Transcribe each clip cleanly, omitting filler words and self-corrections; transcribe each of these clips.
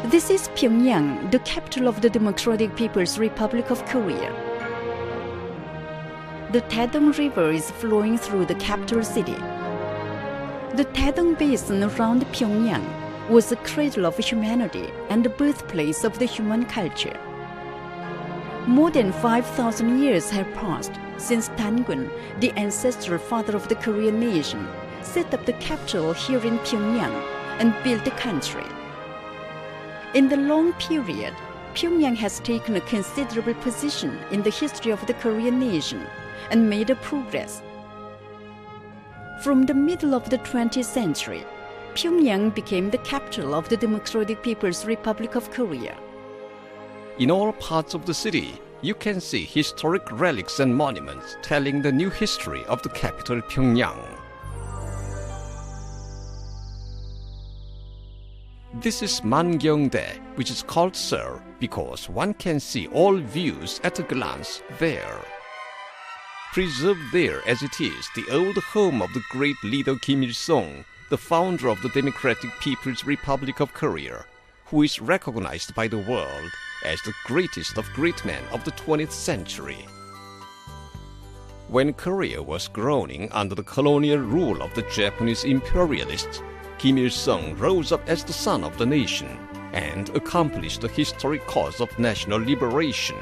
This is Pyongyang, the capital of the Democratic People's Republic of Korea. The Taedong River is flowing through the capital city. The Taedong Basin around Pyongyang was the cradle of humanity and the birthplace of the human culture. More than 5,000 years have passed since Tangun, the ancestral father of the Korean nation, set up the capital here in Pyongyang and built the country. In the long period, Pyongyang has taken a considerable position in the history of the Korean nation and made a progress. From the middle of the 20th century, Pyongyang became the capital of the Democratic People's Republic of Korea. In all parts of the city, you can see historic relics and monuments telling the new history of the capital Pyongyang. This is Mangyongdae, which is called Sir because one can see all views at a glance there. Preserved there as it is, the old home of the great leader Kim Il-sung, the founder of the Democratic People's Republic of Korea, who is recognized by the world as the greatest of great men of the 20th century. When Korea was groaning under the colonial rule of the Japanese imperialists, Kim Il-sung rose up as the son of the nation and accomplished the historic cause of national liberation.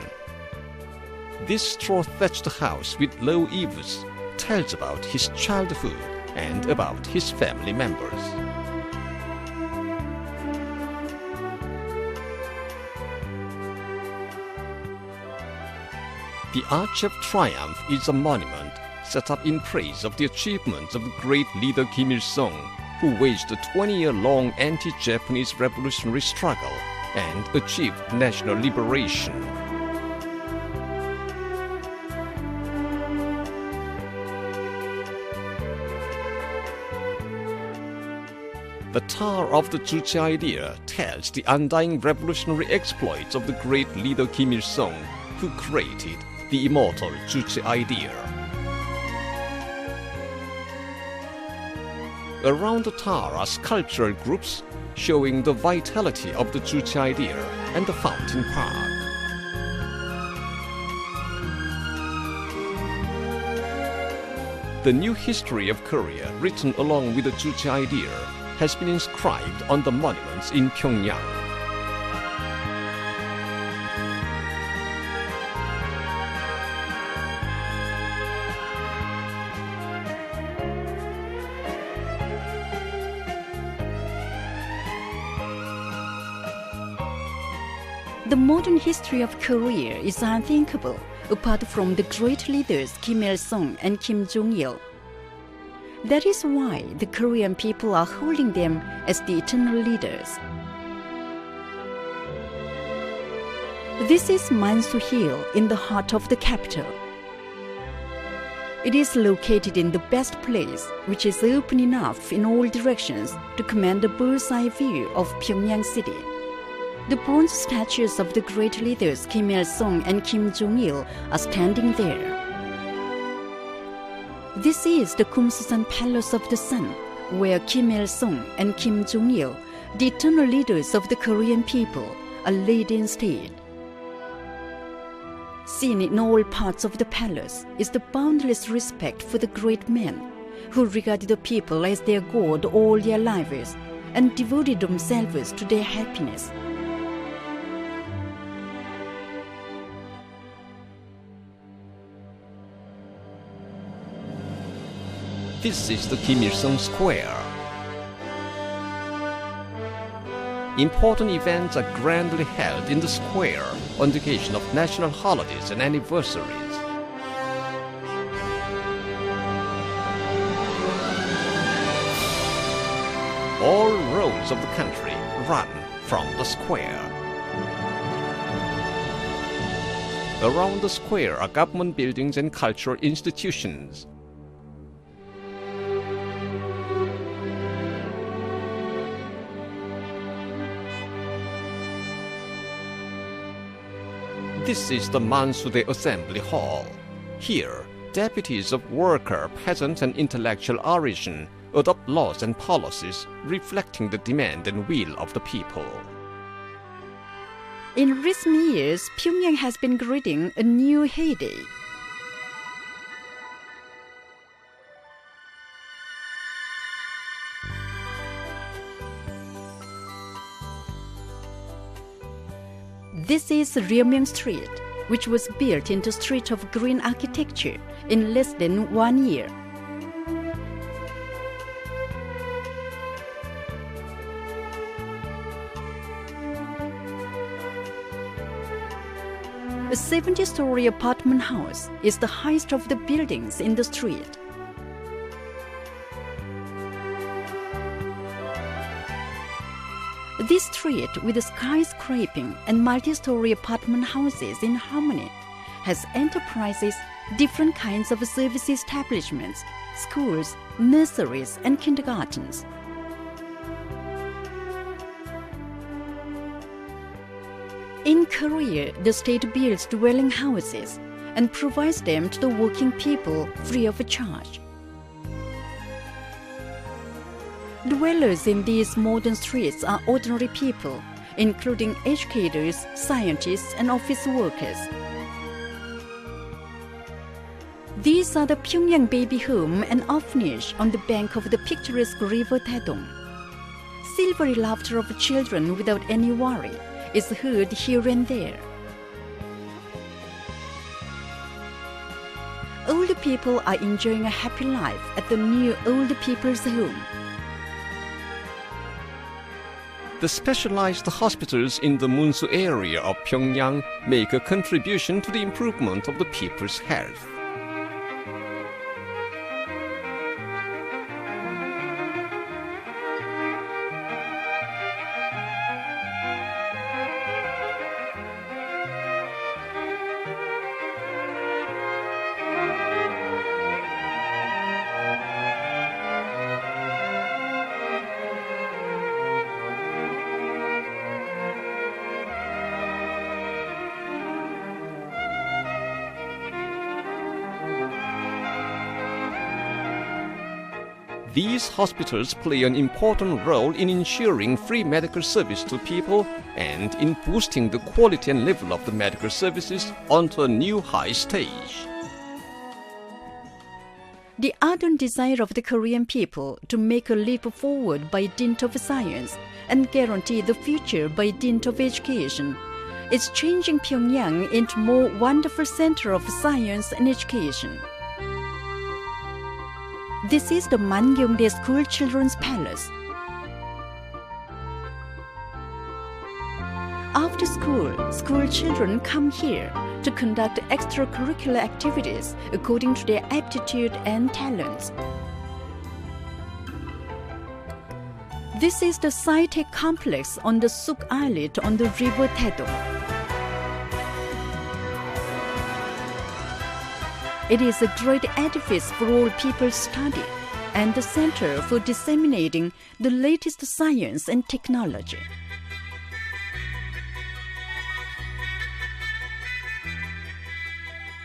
This straw-thatched house with low eaves tells about his childhood and about his family members. The Arch of Triumph is a monument set up in praise of the achievements of the great leader Kim Il-sung, who waged a 20-year-long anti-Japanese revolutionary struggle and achieved national liberation. The Tower of the Juche idea tells the undying revolutionary exploits of the great leader Kim Il-sung, who created the immortal Juche idea. Around the tower are sculptural groups showing the vitality of the Juche idea and the Fountain Park. The new history of Korea, written along with the Juche idea, has been inscribed on the monuments in Pyongyang. The modern history of Korea is unthinkable apart from the great leaders Kim Il-sung and Kim Jong-il. That is why the Korean people are holding them as the eternal leaders. This is Mansu Hill in the heart of the capital. It is located in the best place, which is open enough in all directions to command a bird's-eye view of Pyongyang city. The bronze statues of the great leaders Kim Il-sung and Kim Jong-il are standing there. This is the Kumsusan Palace of the Sun, where Kim Il-sung and Kim Jong-il, the eternal leaders of the Korean people, are laid in state. Seen in all parts of the palace is the boundless respect for the great men who regarded the people as their god all their lives and devoted themselves to their happiness. This is the Kim Il-sung Square. Important events are grandly held in the square on the occasion of national holidays and anniversaries. All roads of the country run from the square. Around the square are government buildings and cultural institutions. This is the Mansudae Assembly Hall. Here, deputies of worker, peasant, and intellectual origin adopt laws and policies reflecting the demand and will of the people. In recent years, Pyongyang has been greeting a new heyday. This is Ryomyeong Street, which was built into a street of green architecture in less than 1 year. A 70-story apartment house is the highest of the buildings in the street. This street, with skyscraping and multi-story apartment houses in harmony, has enterprises, different kinds of service establishments, schools, nurseries, and kindergartens. In Korea, the state builds dwelling houses and provides them to the working people free of charge. Dwellers in these modern streets are ordinary people, including educators, scientists, and office workers. These are the Pyongyang baby home and orphanage on the bank of the picturesque river Taedong. Silvery laughter of children without any worry is heard here and there. Older people are enjoying a happy life at the new old people's home. The specialized hospitals in the Munsu area of Pyongyang make a contribution to the improvement of the people's health. These hospitals play an important role in ensuring free medical service to people and in boosting the quality and level of the medical services onto a new high stage. The ardent desire of the Korean people to make a leap forward by dint of science and guarantee the future by dint of education is changing Pyongyang into a more wonderful center of science and education. This is the Mangyongdae School Children's Palace. After school children come here to conduct extracurricular activities according to their aptitude and talents. This is the sci-tech complex on the Suk Islet on the river Taedong. It is a great edifice for all people's study and the center for disseminating the latest science and technology.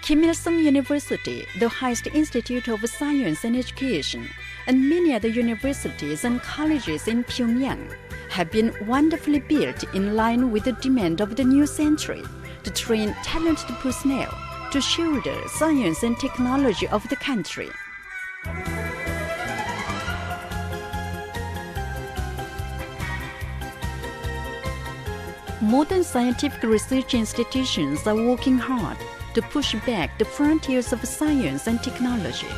Kim Il-sung University, the highest institute of science and education, and many other universities and colleges in Pyongyang have been wonderfully built in line with the demand of the new century to train talented personnel to shoulder science and technology of the country. Modern scientific research institutions are working hard to push back the frontiers of science and technology.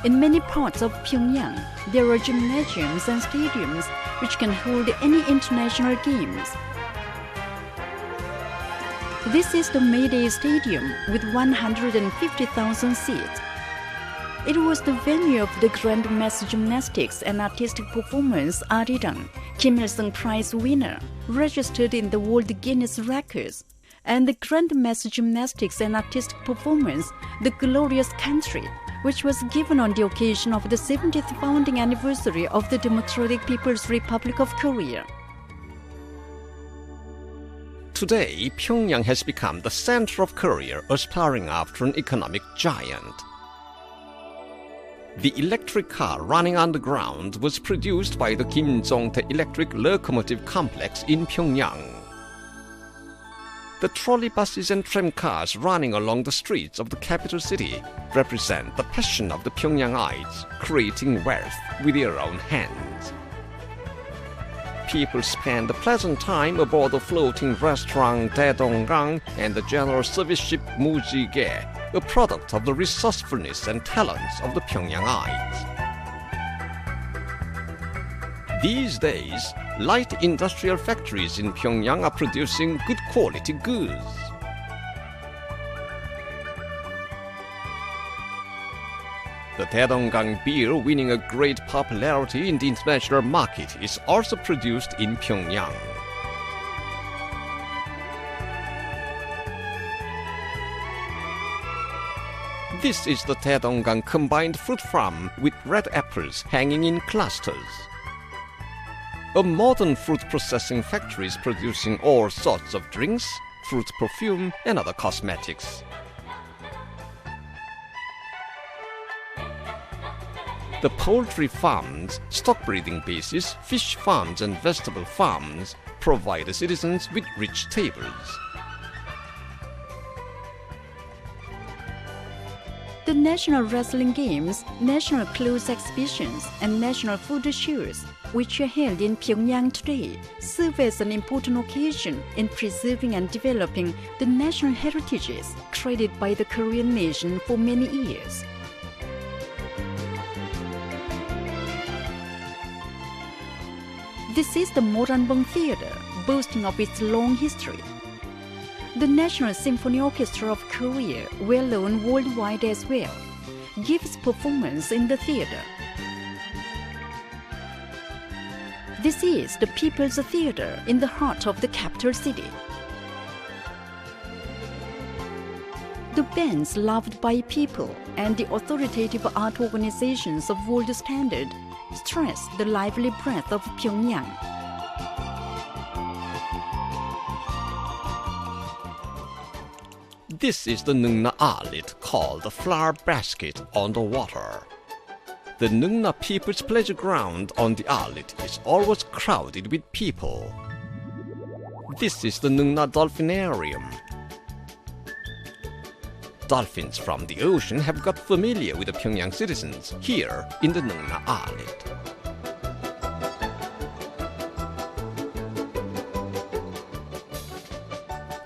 In many parts of Pyongyang, there are gymnasiums and stadiums which can hold any international games. This is the Mayday Stadium with 150,000 seats. It was the venue of the Grand Mass Gymnastics and Artistic Performance Arirang, Kim Il-sung Prize winner, registered in the World Guinness Records, and the Grand Mass Gymnastics and Artistic Performance, The Glorious Country, which was given on the occasion of the 70th founding anniversary of the Democratic People's Republic of Korea. Today, Pyongyang has become the center of Korea, aspiring after an economic giant. The electric car running underground was produced by the Kim Jong-tae Electric Locomotive Complex in Pyongyang. The trolley buses and tram cars running along the streets of the capital city represent the passion of the Pyongyangites, creating wealth with their own hands. People spend a pleasant time aboard the floating restaurant Daedonggang and the general service ship Mujige, a product of the resourcefulness and talents of the Pyongyangites. These days, light industrial factories in Pyongyang are producing good quality goods. The Daedonggang beer, winning a great popularity in the international market, is also produced in Pyongyang. This is the Daedonggang combined fruit farm with red apples hanging in clusters. A modern fruit processing factory is producing all sorts of drinks, fruit perfume, and other cosmetics. The poultry farms, stock breeding bases, fish farms, and vegetable farms provide the citizens with rich tables. The national wrestling games, national clothes exhibitions, and national food shows, which are held in Pyongyang today, serve as an important occasion in preserving and developing the national heritages created by the Korean nation for many years. This is the Moranbong Theatre, boasting of its long history. The National Symphony Orchestra of Korea, well known worldwide as well, gives performance in the theatre. This is the People's Theatre in the heart of the capital city. The bands loved by people and the authoritative art organizations of world standard stress the lively breath of Pyongyang. This is the Nungna Arlit, called the flower basket on the water. The Nungna People's Pleasure Ground on the Arlit is always crowded with people. This is the Nungna Dolphinarium. Dolphins from the ocean have got familiar with the Pyongyang citizens here in the Nungna Arlit.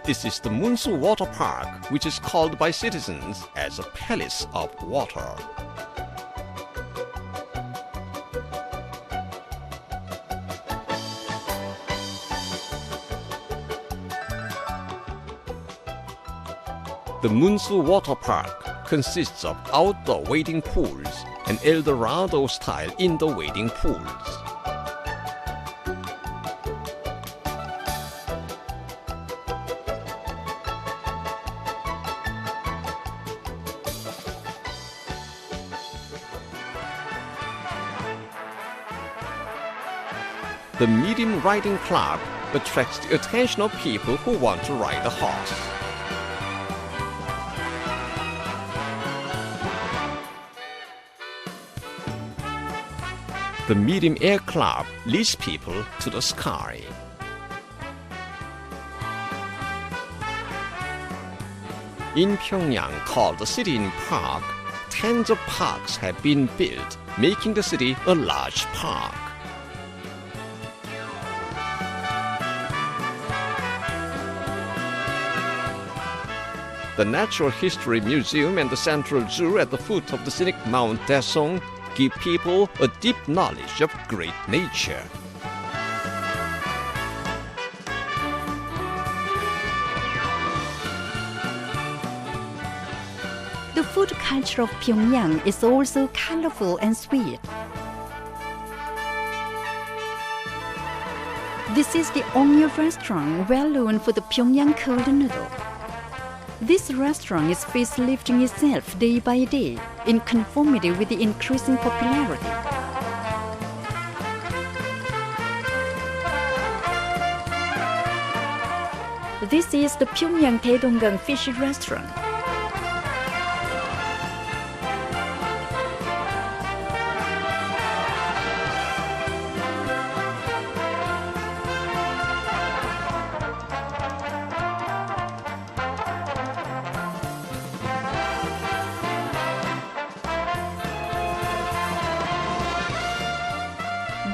This is the Munsu Water Park, which is called by citizens as a palace of water. The Munsu Water Park consists of outdoor wading pools and El Dorado-style indoor wading pools. The medium riding club attracts the attention of people who want to ride a horse. The medium air club leads people to the sky. In Pyongyang, called the City in Park, tens of parks have been built, making the city a large park. The Natural History Museum and the Central Zoo at the foot of the scenic Mount Daesung give people a deep knowledge of great nature. The food culture of Pyongyang is also colorful and sweet. This is the Ongyo restaurant, well known for the Pyongyang cold noodle. This restaurant is facelifting itself day by day in conformity with the increasing popularity. This is the Pyongyang Daedonggang Fish Restaurant.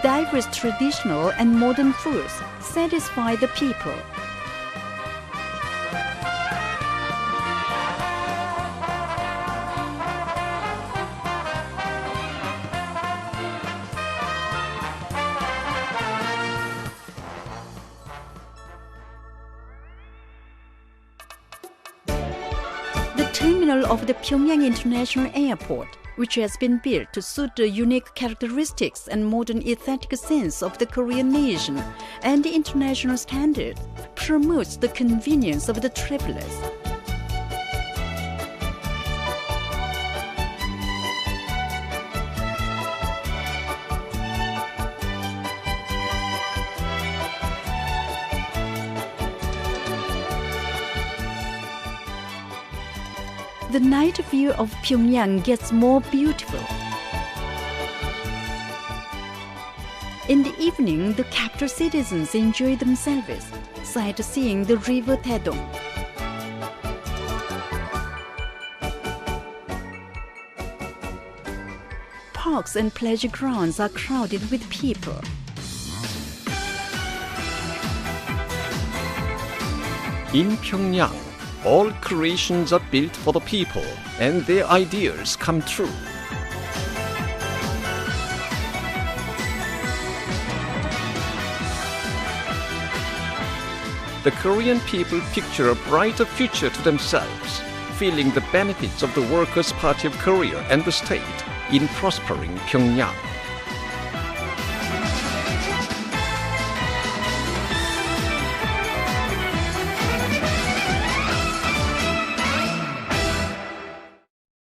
diverse traditional and modern foods satisfy the people. The terminal of the Pyongyang International Airport, which has been built to suit the unique characteristics and modern aesthetic sense of the Korean nation and the international standards, promotes the convenience of the travelers. The night view of Pyongyang gets more beautiful. In the evening, the capital citizens enjoy themselves, sightseeing the river Taedong. Parks and pleasure grounds are crowded with people. In Pyongyang, all creations are built for the people, and their ideals come true. The Korean people picture a brighter future to themselves, feeling the benefits of the Workers' Party of Korea and the state in prospering Pyongyang.